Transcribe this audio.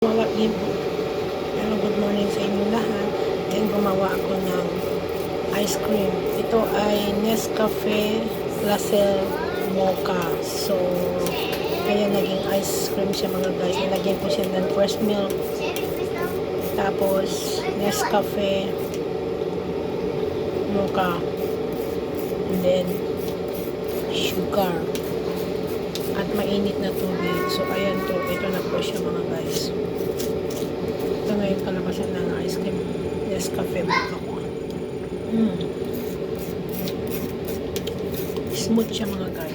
Gumawa din po. Hello, good morning sa inyong lahat. Then gumawa ako ng ice cream. Ito ay Nescafe Lasel Mocha. So, kaya naging ice cream siya mga guys. Nilagyan ko siya ng fresh milk. Tapos, Nescafe Mocha. And then, sugar. At mainit na tubig. So, ayan to. Ito na po siya mga guys. Ito ngayon kalabasan ng ice cream. Nescafe Mocha ko. Smooth siya mga guys.